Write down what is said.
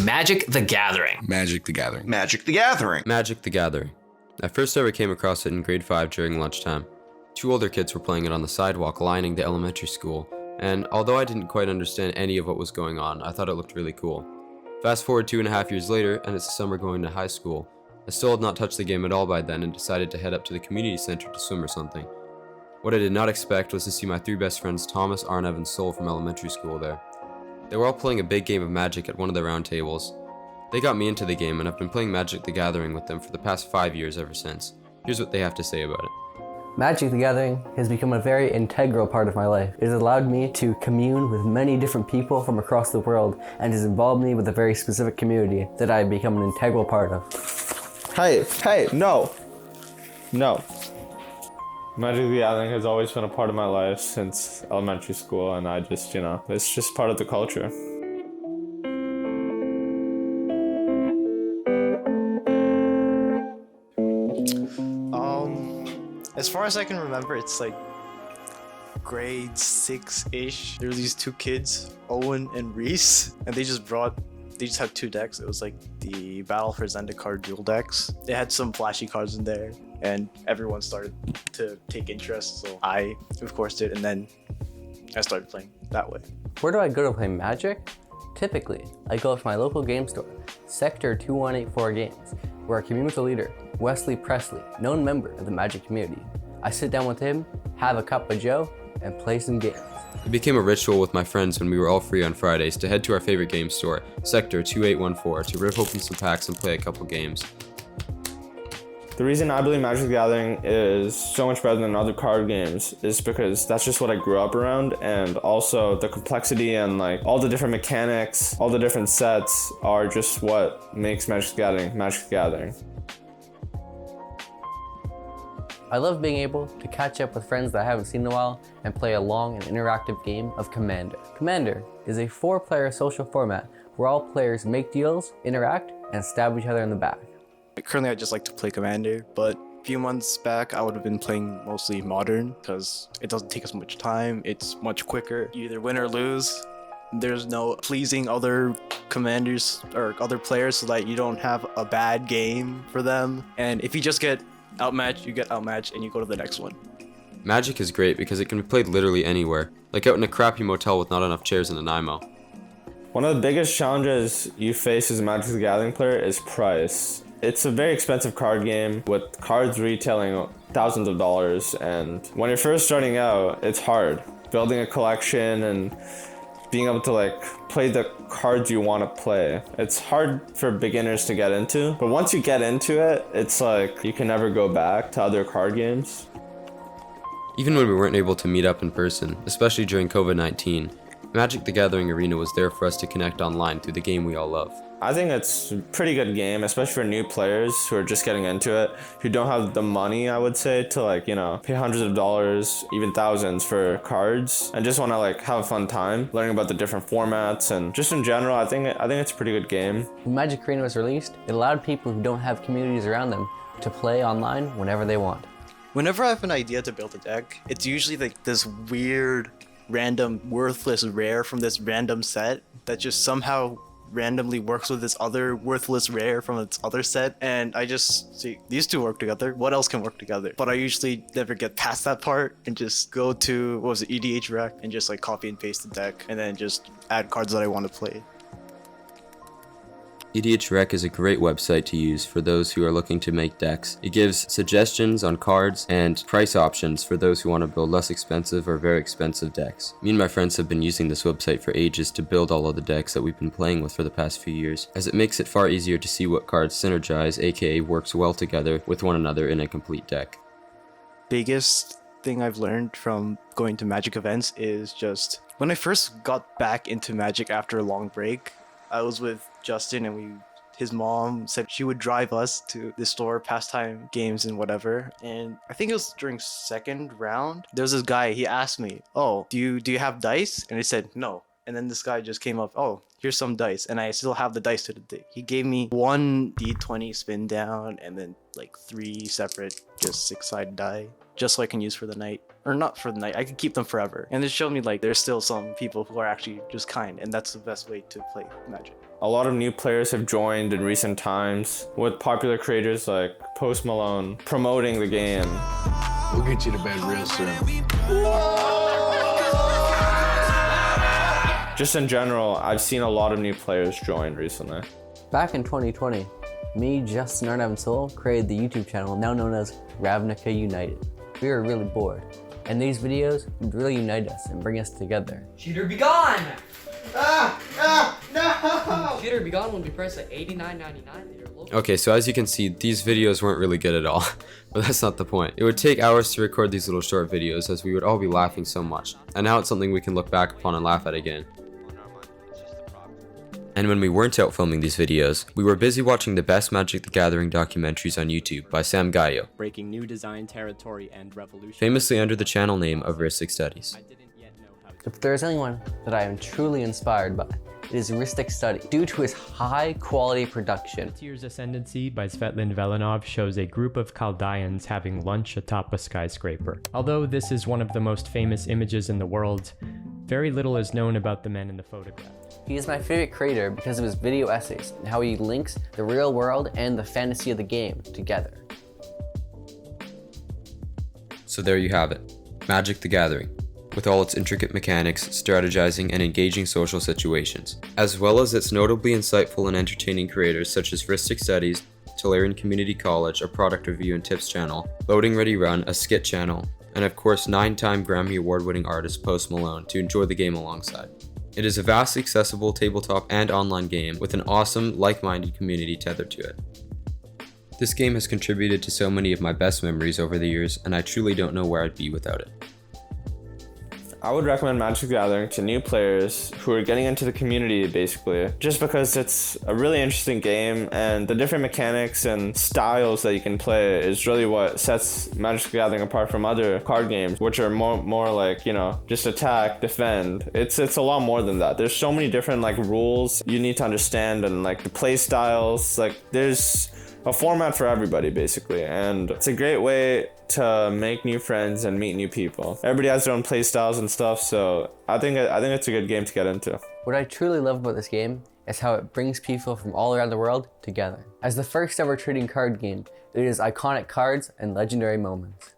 Magic the Gathering. Magic the Gathering. Magic the Gathering. Magic the Gathering. I first ever came across it in grade 5 during lunchtime. 2 older kids were playing it on the sidewalk lining the elementary school, and although I didn't quite understand any of what was going on, I thought it looked really cool. Fast forward 2.5 years later, and it's the summer going to high school. I still had not touched the game at all by then and decided to head up to the community center to swim or something. What I did not expect was to see my 3 best friends Thomas, Aarnav, and Sol from elementary school there. They were all playing a big game of Magic at one of the round tables. They got me into the game, and I've been playing Magic the Gathering with them for the past 5 years ever since. Here's what they have to say about it. Magic the Gathering has become a very integral part of my life. It has allowed me to commune with many different people from across the world and has involved me with a very specific community that I have become an integral part of. Hey, no. Magic the Gathering has always been a part of my life since elementary school, and I just, it's just part of the culture. As far as I can remember, it's like grade 6-ish. There were these 2 kids, Owen and Reese, and they just had 2 decks. It was like the Battle for Zendikar dual decks. They had some flashy cards in there, and everyone started to take interest, so I, of course, did, and then I started playing that way. Where do I go to play Magic? Typically, I go to my local game store, Sector 2184 Games, where I commune with the leader, Wesley Presley, known member of the Magic community. I sit down with him, have a cup of joe, and play some games. It became a ritual with my friends when we were all free on Fridays to head to our favorite game store, Sector 2814, to rip open some packs and play a couple games. The reason I believe Magic the Gathering is so much better than other card games is because that's just what I grew up around, and also the complexity and like all the different mechanics, all the different sets are just what makes Magic the Gathering Magic the Gathering. I love being able to catch up with friends that I haven't seen in a while and play a long and interactive game of Commander. Commander is a 4-player social format where all players make deals, interact, and stab each other in the back. Currently, I just like to play Commander, but a few months back, I would have been playing mostly Modern because it doesn't take as much time. It's much quicker. You either win or lose. There's no pleasing other commanders or other players so that you don't have a bad game for them. And if you just get outmatched, you get outmatched and you go to the next one. Magic is great because it can be played literally anywhere, like out in a crappy motel with not enough chairs in an IMO. One of the biggest challenges you face as a Magic the Gathering player is price. It's a very expensive card game with cards retailing thousands of dollars, and when you're first starting out, it's hard. Building a collection and being able to like play the cards you want to play. It's hard for beginners to get into, but once you get into it, it's like you can never go back to other card games. Even when we weren't able to meet up in person, especially during COVID-19, Magic the Gathering Arena was there for us to connect online through the game we all love. I think it's a pretty good game, especially for new players who are just getting into it, who don't have the money, I would say, to pay hundreds of dollars, even thousands for cards, and just want to have a fun time learning about the different formats, and just in general, I think it's a pretty good game. When Magic Arena was released, it allowed people who don't have communities around them to play online whenever they want. Whenever I have an idea to build a deck, it's usually like this weird, random, worthless rare from this random set that just somehow randomly works with this other worthless rare from its other set, and I just see these 2 work together, what else can work together? But I usually never get past that part and just go to EDH Rec and just copy and paste the deck and then just add cards that I want to play. EDH Rec is a great website to use for those who are looking to make decks. It gives suggestions on cards and price options for those who want to build less expensive or very expensive decks. Me and my friends have been using this website for ages to build all of the decks that we've been playing with for the past few years, as it makes it far easier to see what cards synergize, aka works well together with one another in a complete deck. Biggest thing I've learned from going to Magic events is just when I first got back into Magic after a long break, I was with Justin and his mom said she would drive us to the store, pastime games and whatever. And I think it was during second round. There was this guy, he asked me, "Oh, do you have dice?" And I said, "No." And then this guy just came up, "Oh, here's some dice." And I still have the dice to the day. He gave me 1 D20 spin down and then 3 separate just 6-sided die, just so I can use for the night. or not for the night. I could keep them forever. And it showed me like there's still some people who are actually just kind, and that's the best way to play Magic. A lot of new players have joined in recent times, with popular creators like Post Malone promoting the game. We'll get you to bed real soon. Just in general, I've seen a lot of new players join recently. Back in 2020, me, Justin, Aarnav, and Soul created the YouTube channel now known as Ravnica United. We were really bored, and these videos would really unite us and bring us together. Cheater be gone! No! Cheater be gone will be priced at $89.99 at your local. Okay, so as you can see, these videos weren't really good at all, but that's not the point. It would take hours to record these little short videos as we would all be laughing so much, and now it's something we can look back upon and laugh at again. And when we weren't out filming these videos, we were busy watching the best Magic the Gathering documentaries on YouTube by Sam Gaio, breaking new design territory and revolution. famously under the channel name of Ristic Studies. If there's anyone that I am truly inspired by, it is Ristic Study, due to his high quality production. Tier's Ascendancy by Svetlin Velenov shows a group of Chaldeans having lunch atop a skyscraper. Although this is one of the most famous images in the world, very little is known about the men in the photograph. He is my favorite creator because of his video essays and how he links the real world and the fantasy of the game together. So there you have it, Magic the Gathering, with all its intricate mechanics, strategizing, and engaging social situations, as well as its notably insightful and entertaining creators such as Ristic Studies, Tolarian Community College, a product review and tips channel, Loading Ready Run, a skit channel, and of course 9-time Grammy Award-winning artist Post Malone to enjoy the game alongside. It is a vastly accessible tabletop and online game with an awesome, like-minded community tethered to it. This game has contributed to so many of my best memories over the years, and I truly don't know where I'd be without it. I would recommend Magic the Gathering to new players who are getting into the community, basically, just because it's a really interesting game, and the different mechanics and styles that you can play is really what sets Magic the Gathering apart from other card games, which are more like, you know, just attack, defend. It's a lot more than that. There's so many different like rules you need to understand, and like the play styles, like there's a format for everybody basically, and it's a great way to make new friends and meet new people. Everybody has their own play styles and stuff, so I think it's a good game to get into. What I truly love about this game is how it brings people from all around the world together. As the first ever trading card game, it is iconic cards and legendary moments.